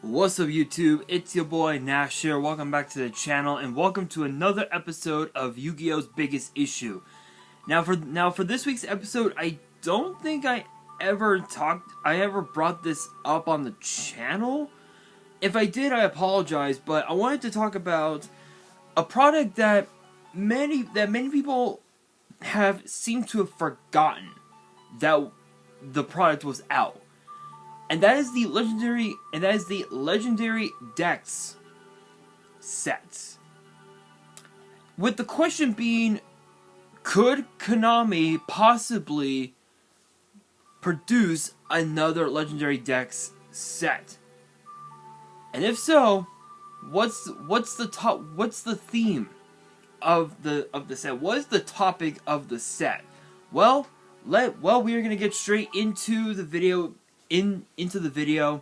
What's up YouTube, it's your boy Nash here, welcome back to the channel and welcome to another episode of Yu-Gi-Oh's Biggest Issue. Now for this week's episode, I don't think I ever brought this up on the channel. If I did, I apologize, but I wanted to talk about a product that many people have seemed to have forgotten that the product was out. And that is the legendary Dex set. With the question being, could Konami possibly produce another legendary Dex set? And if so, what's the theme of the set? What is the topic of the set? Well, we are gonna get straight into the video. Into the video,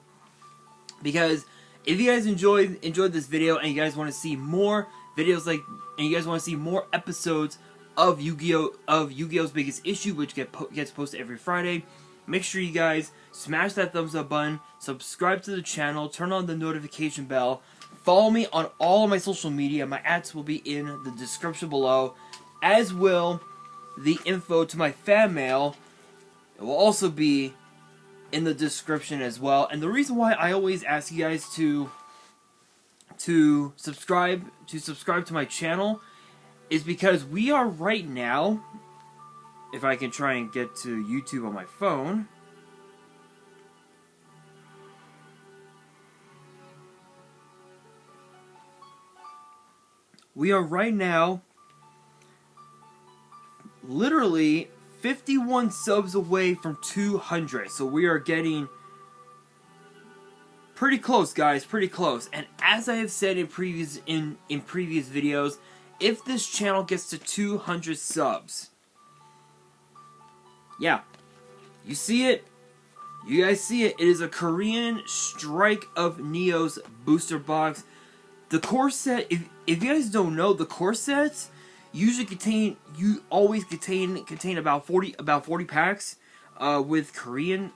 because if you guys enjoyed this video and you guys want to see more videos and you guys want to see more episodes of Yu-Gi-Oh's Biggest Issue, which gets posted every Friday, make sure you guys smash that thumbs up button, subscribe to the channel, turn on the notification bell, follow me on all of my social media. My ads will be in the description below, as will the info to my fan mail. It will also be in the description as well. And the reason why I always ask you guys to subscribe to my channel is because we are right now, if I can try and get to YouTube on my phone, we are right now literally 51 subs away from 200, so we are getting pretty close, guys, pretty close. And as I have said in previous videos, if this channel gets to 200 subs, yeah, you see it, you guys see it. It is a Korean Strike of Neo's booster box. The core set, if you guys don't know, the core sets usually contain about 40 packs with Korean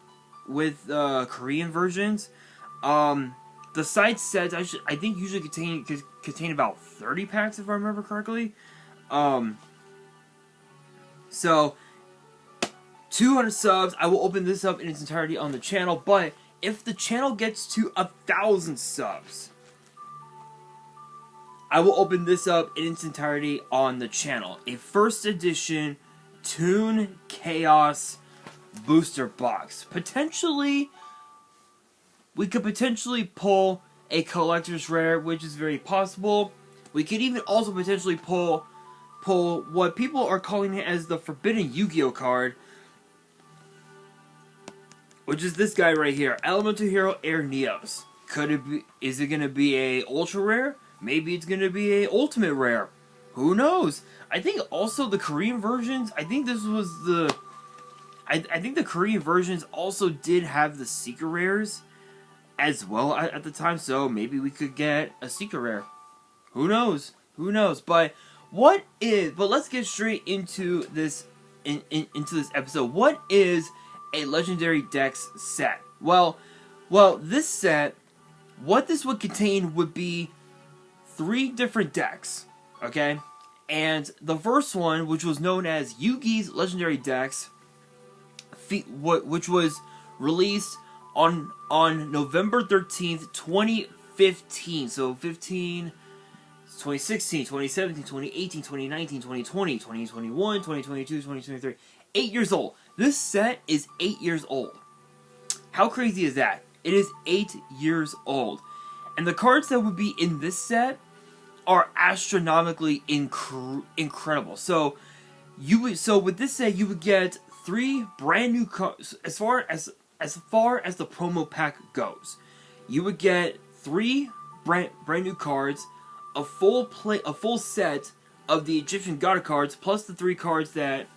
versions. The side sets I think usually contain about 30 packs, if I remember correctly. So 200 subs, I will open this up in its entirety on the channel. But if the channel gets to 1,000 subs, I will open this up in its entirety on the channel. A first edition Toon Chaos booster box. Potentially, we could potentially pull a collector's rare, which is very possible. We could even also potentially pull what people are calling it as the Forbidden Yu-Gi-Oh card, which is this guy right here, Elemental Hero Air Neos. Could it be? Is it gonna be a ultra rare? Maybe it's gonna be a ultimate rare. Who knows? I think also the Korean versions, I think this was the... I think the Korean versions also did have the secret rares as well at the time, so maybe we could get a secret rare. Who knows? Who knows? But let's get straight into this into this episode. What is a legendary Dex set? Well, this set, what this would contain would be 3 different decks, okay? And the first one, which was known as Yugi's Legendary Dex, which was released on November 13th, 2015. So 2016, 2017, 2018, 2019, 2020, 2021, 2022, 2023. 8 years old. This set is 8 years old. How crazy is that? It is 8 years old. And the cards that would be in this set are astronomically incredible. So with this set, you would get 3 brand new cards. As far as the promo pack goes, you would get 3 brand new cards, a full set of the Egyptian God cards, plus the 3 cards that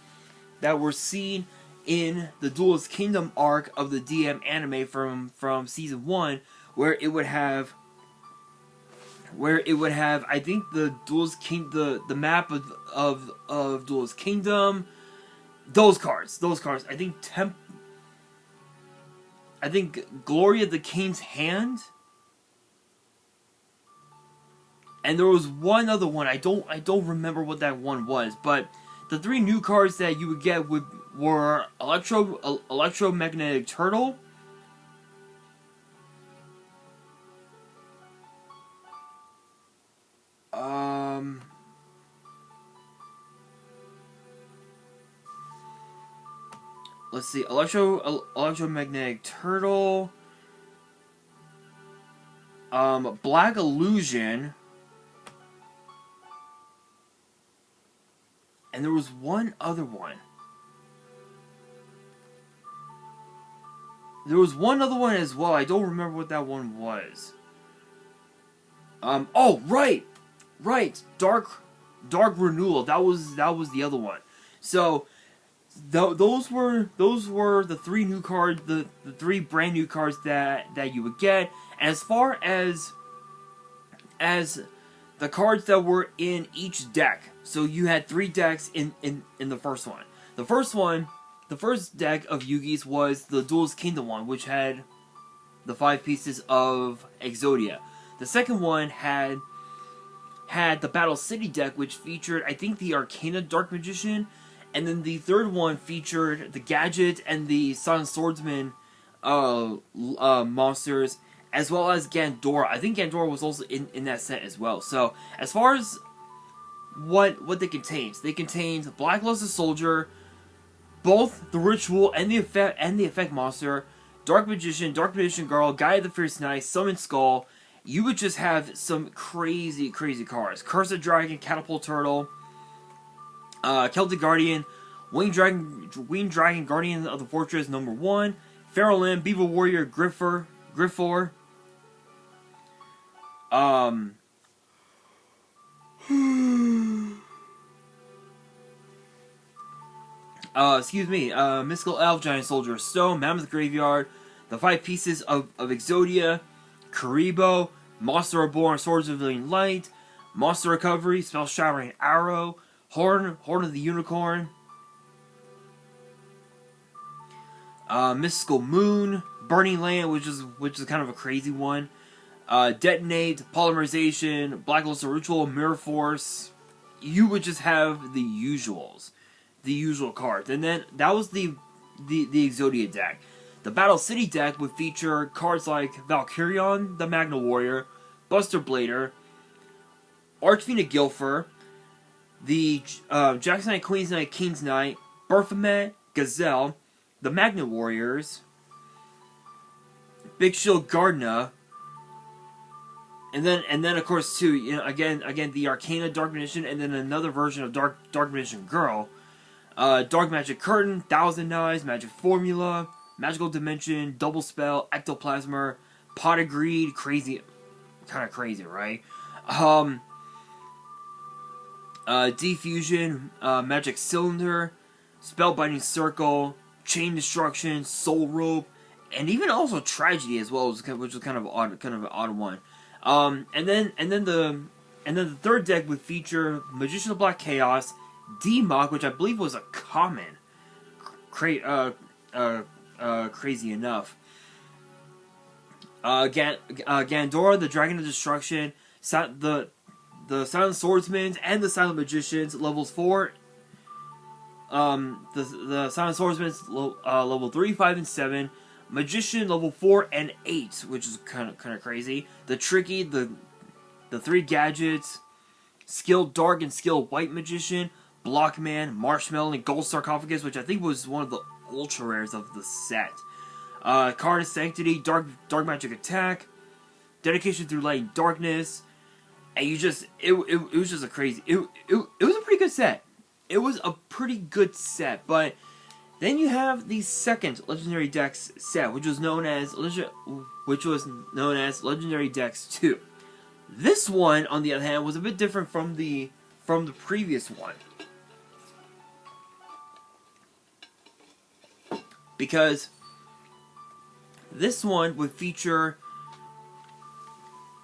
were seen in the Duelist Kingdom arc of the DM anime from season 1, where it would have I think the the map of Duelist Kingdom, those cards. I think Glory of the King's Hand And there was one other one. I don't remember what that one was, but the 3 new cards that you would get were Electromagnetic Turtle, let's see, Electromagnetic Turtle, Black Illusion, and there was one other one. There was one other one as well. I don't remember what that one was. Oh, right! Dark Renewal. That was the other one. So, those were the 3 new cards, the 3 brand new cards that you would get. And as far as the cards that were in each deck, so you had 3 decks in the first one. The first deck of Yu-Gi's was the Duelist Kingdom one, which had the 5 pieces of Exodia. The second one had the Battle City deck, which featured, I think, the Arcana Dark Magician, and then the third one featured the Gadget and the Silent Swordsman monsters, as well as Gandora. I think Gandora was also in that set as well. So, as far as what they contained Black Luster Soldier, both the Ritual and the Effect monster, Dark Magician Girl, Guy of the Fierce Knight, Summon Skull. You would just have some crazy cards. Cursed Dragon, Catapult Turtle, Celtic Guardian, Winged Dragon, Guardian of the Fortress #1, Feral Limb, Beaver Warrior, Griffor, Mystical Elf, Giant Soldier of Stone, Mammoth Graveyard, the 5 pieces of Exodia, Karibo, Monster Reborn, Swords of Living Light, Monster Recovery, Spell Shattering Arrow, Horn of the Unicorn, Mystical Moon, Burning Land, which is kind of a crazy one, Detonate, Polymerization, Black Luster Ritual, Mirror Force. You would just have the usual cards, and then that was the Exodia deck. The Battle City deck would feature cards like Valkyrion, the Magna Warrior, Buster Blader, Archfiend Gilfer, the Jackson Knight, Queen's Knight, King's Knight, Baphomet, Gazelle, the Magna Warriors, Big Shield Gardna, and then of course too, again the Arcana Dark Magician, and then another version of Dark Magician Girl, Dark Magic Curtain, Thousand Knives, Magic Formula, Magical Dimension, Double Spell, Ectoplasmer, Pot of Greed, kind of crazy, right? Defusion, Magic Cylinder, Spellbinding Circle, Chain Destruction, Soul Rope, and even also Tragedy as well, which was kind of an odd one. And then the third deck would feature Magician of Black Chaos, D-Mock, which I believe was a common, crazy enough. Gandora, the Dragon of Destruction, the Silent Swordsman and the Silent Magicians, levels 4. The Silent Swordsman's level 3, 5, and 7. Magician level 4 and 8, which is kind of crazy. The Tricky, the 3 gadgets, Skilled Dark and Skilled White Magician, Blockman, Marshmallow, and Gold Sarcophagus, which I think was one of the ultra rares of the set. Card of Sanctity, Dark Magic Attack, Dedication Through Light and Darkness, and it was just a crazy. It was a pretty good set. It was a pretty good set, but then you have the second Legendary Dex set, which was known as Legendary Dex 2. This one, on the other hand, was a bit different from the previous one, because this one would feature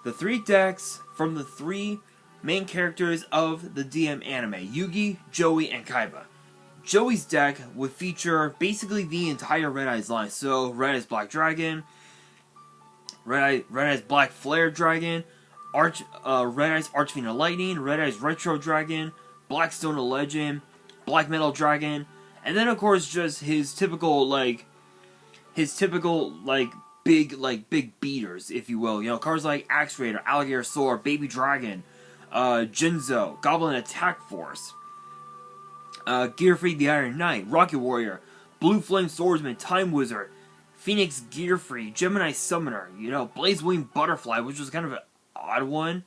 the 3 decks from the 3 main characters of the DM anime, Yugi, Joey, and Kaiba. Joey's deck would feature basically the entire Red Eyes line. So, Red Eyes Black Dragon, Red Eyes Black Flare Dragon, Red Eyes Archfiend of Lightning, Red Eyes Retro Dragon, Blackstone of Legend, Black Metal Dragon, and then of course just his typical big beaters, if you will. You know, cards like Axe Raider, Alligator Sword, Baby Dragon, Jinzo, Goblin Attack Force, Gearfried the Iron Knight, Rocket Warrior, Blue Flame Swordsman, Time Wizard, Phoenix Gearfried, Gemini Summoner, you know, Blaze Wing Butterfly, which was kind of an odd one,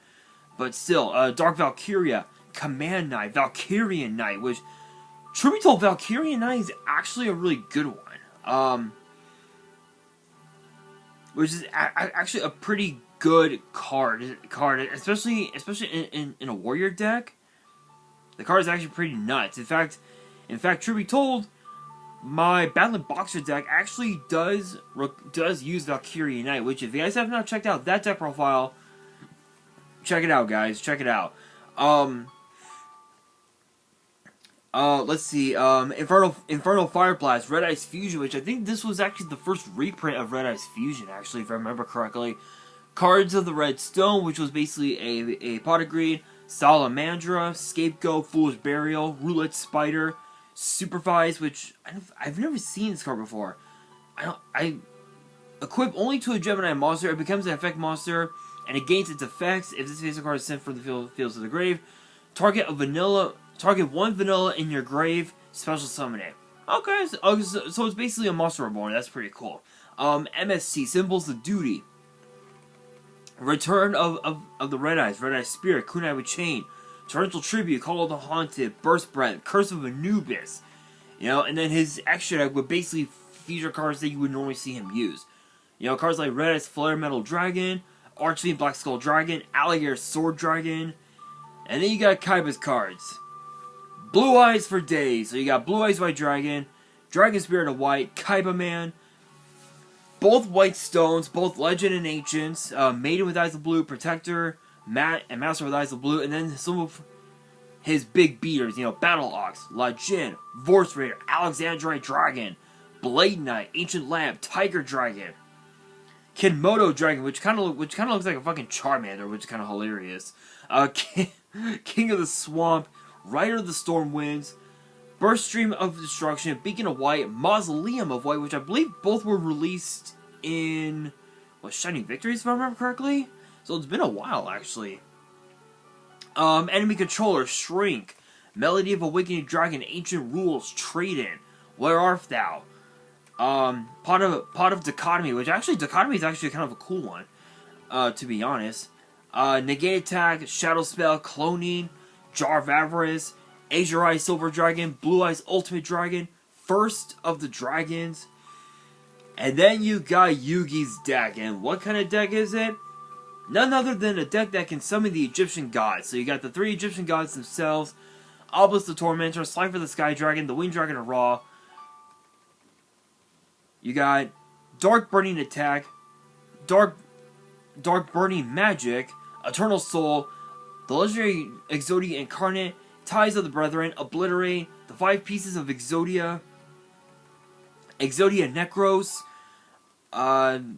but still, Dark Valkyria, Command Knight, Valkyrian Knight, which, truth be told, Valkyrian Knight is actually a really good one. Which is actually a pretty good card, especially in a warrior deck. The card is actually pretty nuts. In fact, truth be told, my Battling Boxer deck actually does use Valkyrie Knight, which if you guys have not checked out that deck profile, check it out, guys. Check it out. Let's see. Infernal Fire Blast, Red Eyes Fusion, which I think this was actually the first reprint of Red Eyes Fusion, actually, if I remember correctly. Cards of the Red Stone, which was basically a Pot of Greed, Salamandra, Scapegoat, Foolish Burial, Roulette Spider, Supervise, which I've never seen this card before. I equip only to a Gemini monster. It becomes an effect monster, and it gains its effects if this face card is sent from the field to the grave. Target one vanilla in your grave. Special summon it. Okay, so it's basically a monster reborn. That's pretty cool. MST, Symbols of Duty. Return of the Red Eyes Spirit, Kunai with Chain, Torrential Tribute, Call of the Haunted, Burst Breath, Curse of Anubis. You know, and then his extra deck would basically feature cards that you would normally see him use. You know, cards like Red Eyes Flare Metal Dragon, Archfiend Black Skull Dragon, Alligator Sword Dragon, and then you got Kaiba's cards. Blue Eyes for days. So you got Blue Eyes White Dragon, Dragon Spirit of White, Kaiba Man, both white stones, both Legend and Ancients, Maiden with Eyes of Blue, Protector, and Master with Eyes of Blue, and then some of his big beaters, you know, Battle Ox, La Jin, Vorce Raider, Alexandrite Dragon, Blade Knight, Ancient Lamp, Tiger Dragon, Kinmodo Dragon, which kind of looks like a fucking Charmander, which is kind of hilarious. King of the Swamp, Rider of the Storm Winds, Burst Stream of Destruction, Beacon of White, Mausoleum of White, which I believe both were released in Shining Victories, if I remember correctly. So it's been a while, actually. Enemy Controller, Shrink, Melody of Awakening Dragon, Ancient Rules, Trade-In, Where Art Thou? Pot of Dichotomy, which actually, Dichotomy is actually kind of a cool one, to be honest. Negate Attack, Shadow Spell, Cloning, Jar of Avarice, Azure Eyes Silver Dragon, Blue Eyes Ultimate Dragon, First of the Dragons. And then you got Yugi's deck. And what kind of deck is it? None other than a deck that can summon the Egyptian gods. So you got the 3 Egyptian gods themselves, Obelisk the Tormentor, Slifer the Sky Dragon, the Winged Dragon of Ra. You got Dark Burning Attack, Dark Burning Magic, Eternal Soul, the legendary Exodia Incarnate, Ties of the Brethren, Obliterate, the 5 pieces of Exodia Necros,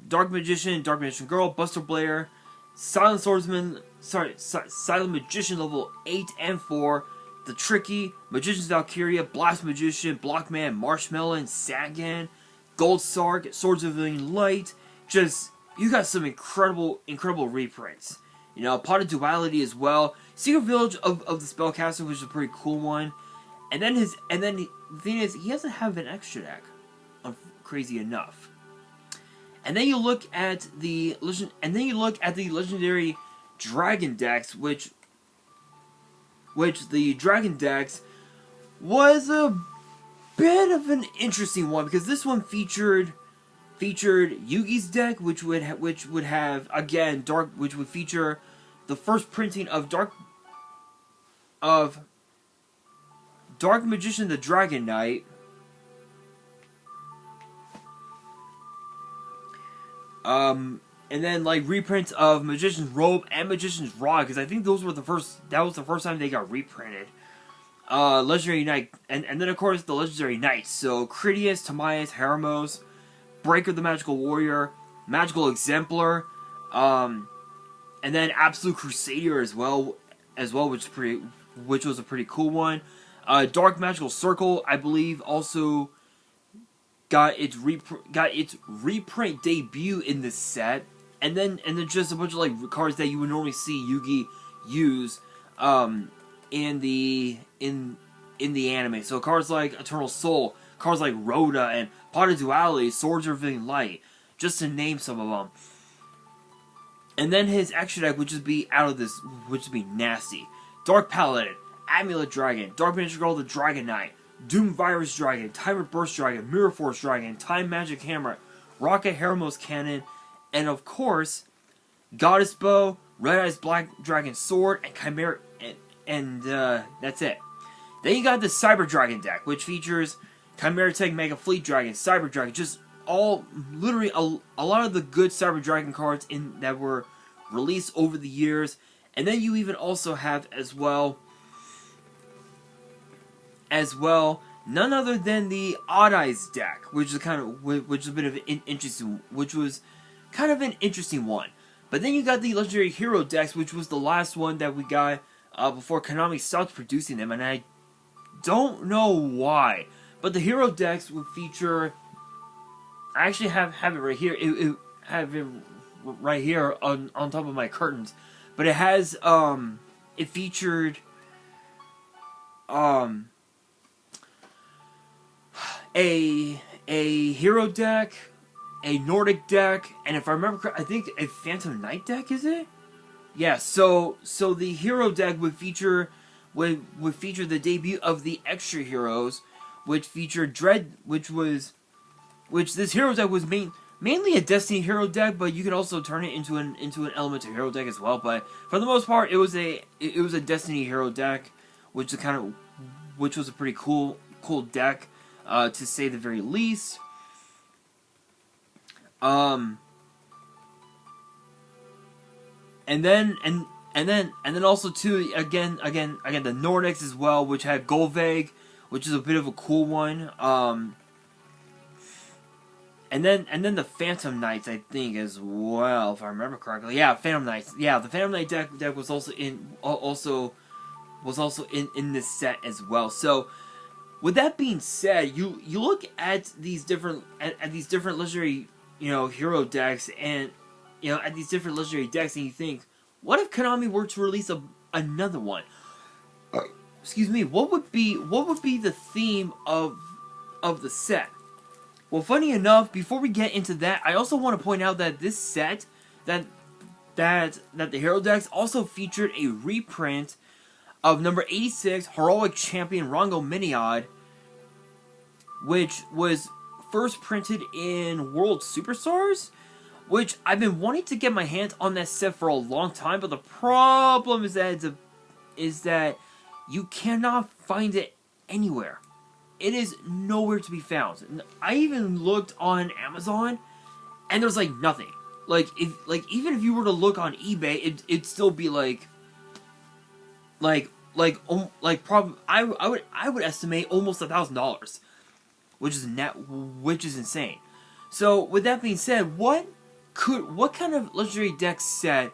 Dark Magician Girl, Buster Blair, Silent Magician level 8 and 4, the Tricky, Magician's Valkyria, Blast Magician, Blockman, Marshmallow, Sagan, Gold Sark, Swords of the Light. Just, you got some incredible reprints. You know, Pot of Duality as well. Secret Village of the Spellcaster, which is a pretty cool one. And then the thing is, he doesn't have an extra deck. Crazy enough. And then you look at the legendary Dragon decks, which the Dragon decks was a bit of an interesting one, because this one featured Yugi's deck, which would have again which would feature the first printing of Dark Magician the Dragon Knight, and then like reprints of Magician's Robe and Magician's Rod, because I think that was the first time they got reprinted. Legendary Knight, and then of course the Legendary Knights. So Critias, Timaeus, Heramos, Breaker the Magical Warrior, Magical Exemplar, and and then Absolute Crusader as well, which was a pretty cool one. Dark Magical Circle, I believe, also got its reprint debut in this set, and then just a bunch of like cards that you would normally see Yugi use in the anime. So cards like Eternal Soul, cards like Rhoda and Pot of Duality, Swords of Revealing Light, just to name some of them. And then his extra deck would just be nasty. Dark Paladin, Amulet Dragon, Dark Magic Girl the Dragon Knight, Doom Virus Dragon, Timer Burst Dragon, Mirror Force Dragon, Time Magic Hammer, Rocket Heramos Cannon, and of course, Goddess Bow, Red Eyes Black Dragon Sword, and Chimera, and that's it. Then you got the Cyber Dragon deck, which features Chimera Tech, Mega Fleet Dragon, Cyber Dragon, just literally a lot of the good Cyber Dragon cards that were released over the years. And then you even also have as well, none other than the Odd Eyes deck, which is a bit of an interesting one. But then you got the Legendary Hero decks, which was the last one that we got before Konami stopped producing them, and I don't know why. But the Hero decks would feature. I actually have it right here. Have it right here on top of my curtains, but it has it featured a Hero deck, a Nordic deck, and if I remember correctly, I think a Phantom Knight deck, is it? Yeah, so the Hero deck would feature the debut of the Extra Heroes, which featured which this Hero deck was mainly a Destiny Hero deck, but you could also turn it into an Elemental Hero deck as well. But for the most part, it was a Destiny Hero deck, which was a pretty cool deck, to say the very least. And then also too again the Nordics as well, which had Golveg, which is a bit of a cool one. And then the Phantom Knights, I think, as well, if I remember correctly. Yeah, Phantom Knights. Yeah, the Phantom Knight deck was also in this set as well. So, with that being said, you look at these different legendary hero decks, and at these different legendary decks, and you think, what if Konami were to release another one? Excuse me. What would be the theme of the set? Well, funny enough, before we get into that, I also want to point out that this set, that the Hero decks also featured a reprint of number 86, Heroic Champion Rongo Miniod, which was first printed in World Superstars, which I've been wanting to get my hands on that set for a long time, but the problem is that you cannot find it anywhere. It is nowhere to be found. I even looked on Amazon, and there's like nothing. Even if you were to look on eBay, it'd still be I would estimate almost $1,000, which is insane. So with that being said, what kind of legendary deck set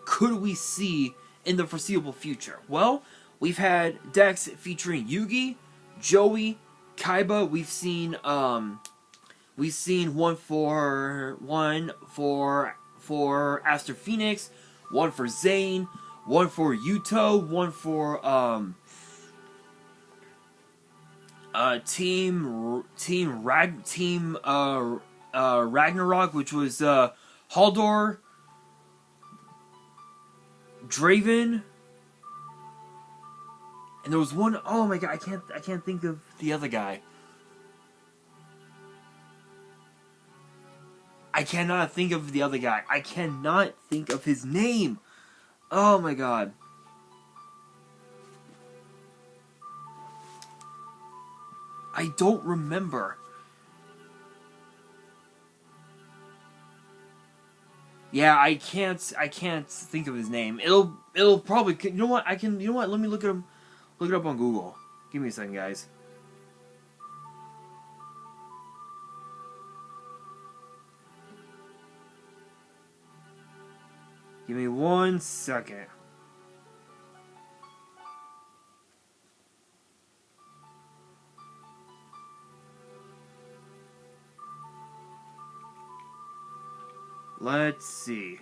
could we see in the foreseeable future? Well, we've had decks featuring Yugi, Joey, Kaiba. We've seen one for Aster Phoenix, one for Zane, one for Yuto, one for Team Ragnarok, which was Haldor, Draven, and there was one. Oh my god, I can't think of the other guy. I cannot think of the other guy. I cannot think of his name. Oh my god. I don't remember. Yeah, I can't think of his name. It'll probably, you know what? Let me look it up on Google. Give me a second, guys. Give me 1 second. Let's see.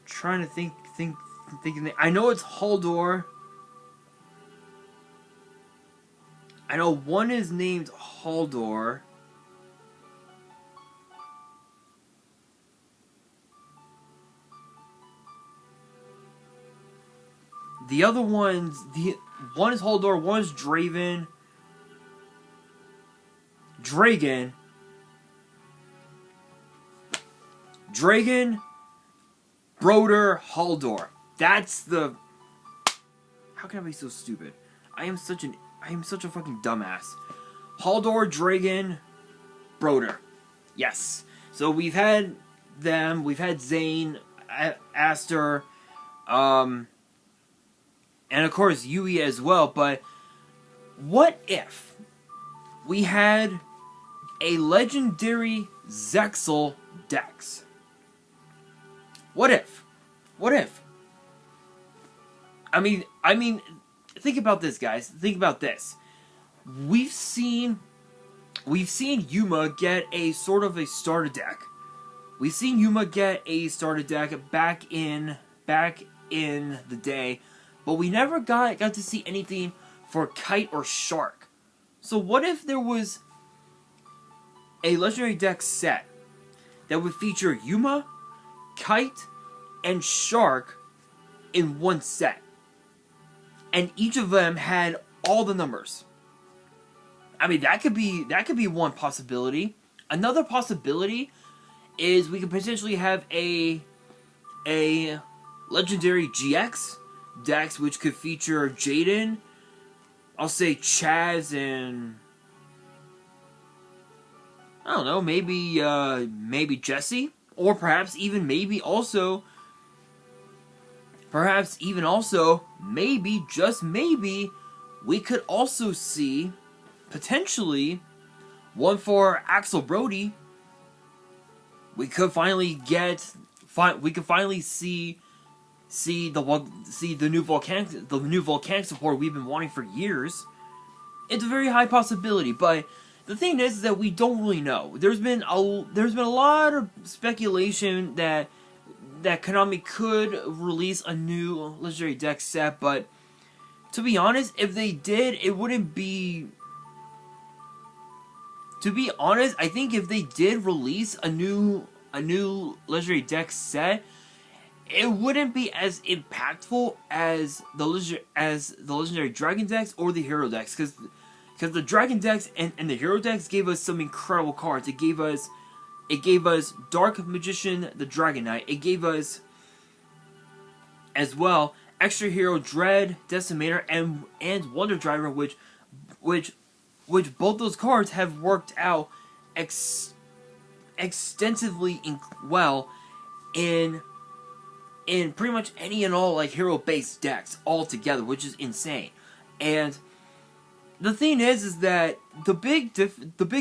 Trying to thinking. I know it's Haldor. I know one is named Haldor. The other ones, one is Haldor, one is Draven. Dragon, Broder, Haldor. That's the... How can I be so stupid? I am such a fucking dumbass. Haldor, Dragon, Broder. Yes. So we've had them, we've had Zane, Aster, and of course Yui as well, but what if we had a legendary Zexal Dex? What if? What if? I mean, think about this, guys. Think about this. We've seen Yuma get a sort of a starter deck. We've seen Yuma get a starter deck back in the day, but we never got to see anything for Kite or Shark. So what if there was a legendary deck set that would feature Yuma, Kite, and Shark in one set, and each of them had all the numbers? I mean, that could be one possibility. Another possibility is we could potentially have a legendary GX Dex, which could feature Jaden, I'll say Chaz, and I don't know, maybe Jesse, or perhaps even maybe just maybe we could also see potentially one for Axel Brody. We could finally see the new volcanic support we've been wanting for years. It's a very high possibility, but the thing is that we don't really know. There's been a lot of speculation that Konami could release a new legendary deck set, but to be honest, if they did, it wouldn't be... To be honest, I think if they did release a new legendary deck set, it wouldn't be as impactful as the legendary Dragon decks or the Hero decks, because the Dragon decks and the Hero decks gave us some incredible cards. It gave us Dark Magician, the Dragon Knight. It gave us as well Extra Hero Dread, Decimator, and Wonder Driver, which both those cards have worked out extensively well in pretty much any and all like hero-based decks all together, which is insane. And the thing is that the big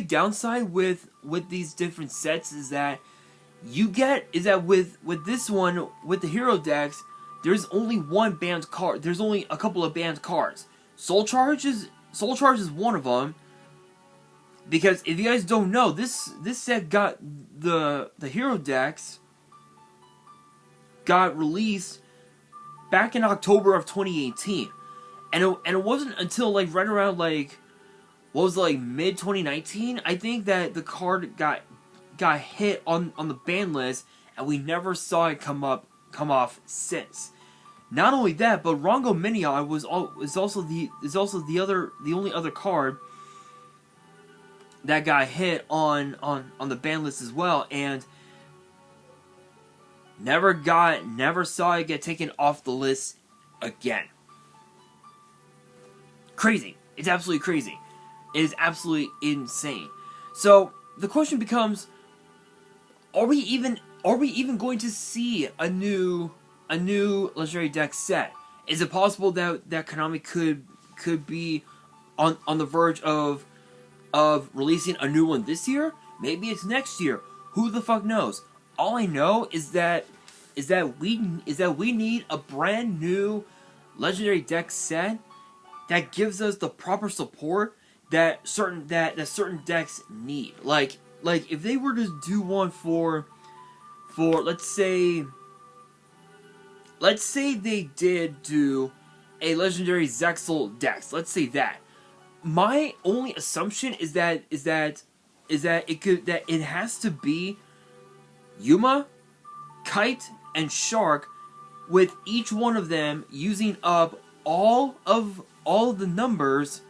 downside with these different sets is that with this one, with the hero decks, there's only one banned card. There's only a couple of banned cards. Soul Charge is one of them. Because if you guys don't know, this set got the hero decks got released back in October of 2018, and it wasn't until like right around like mid 2019, I think, that the card got hit on the ban list, and we never saw it come off since. Not only that, but Rongo Minion is also the only other card that got hit on the ban list as well, and never saw it get taken off the list again. Crazy. It's absolutely crazy. It is absolutely insane. So the question becomes, are we even going to see a new legendary deck set? Is it possible that Konami could be on the verge of releasing a new one this year? Maybe it's next year. Who the fuck knows? All I know is that we need a brand new legendary deck set that gives us the proper support that certain decks need. Like if they were to do one for let's say they did do a legendary Zexal Dex. Let's say that. My only assumption is that it has to be Yuma, Kite, and Shark, with each one of them using up all of the numbers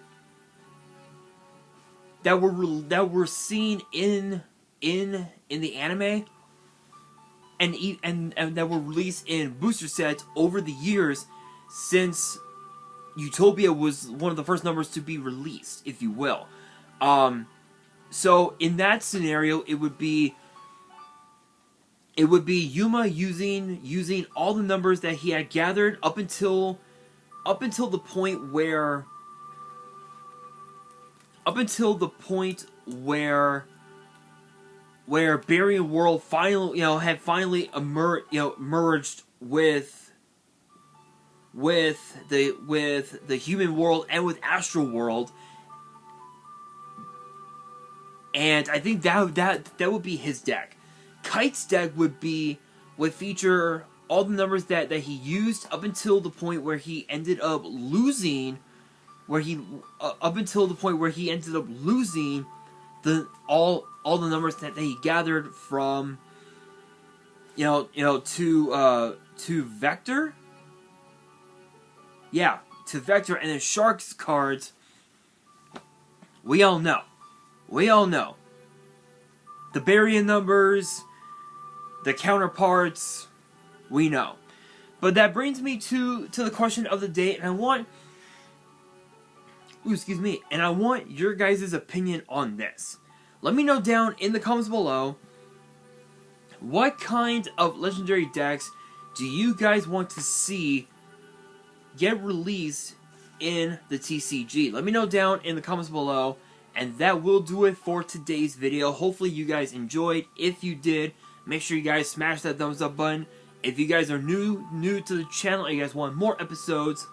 that were seen in the anime, and that were released in booster sets over the years since Utopia was one of the first numbers to be released, if you will. So in that scenario, it would be Yuma using all the numbers that he had gathered up until the point where Barian World finally merged with the human world and with Astral World. And I think that would be his deck. Kite's deck would feature all the numbers that he used up until the point where he ended up losing, all the numbers that he gathered from to Vector. Yeah, to Vector, and then Shark's cards. We all know. The Barian numbers, the counterparts, we know. But that brings me to the question of the day, and I want your guys' opinion on this. Let me know down in the comments below, what kind of legendary decks do you guys want to see get released in the TCG? Let me know down in the comments below. And that will do it for today's video. Hopefully you guys enjoyed. If you did, make sure you guys smash that thumbs up button. If you guys are new to the channel and you guys want more episodes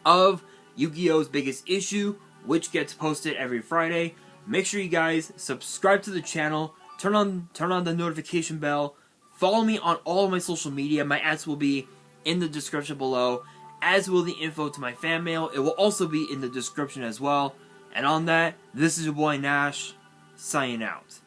of Yu-Gi-Oh's Biggest Issue, which gets posted every Friday, make sure you guys subscribe to the channel, turn on the notification bell, follow me on all of my social media. My ads will be in the description below, as will the info to my fan mail. It will also be in the description as well. And on that, this is your boy Nash, signing out.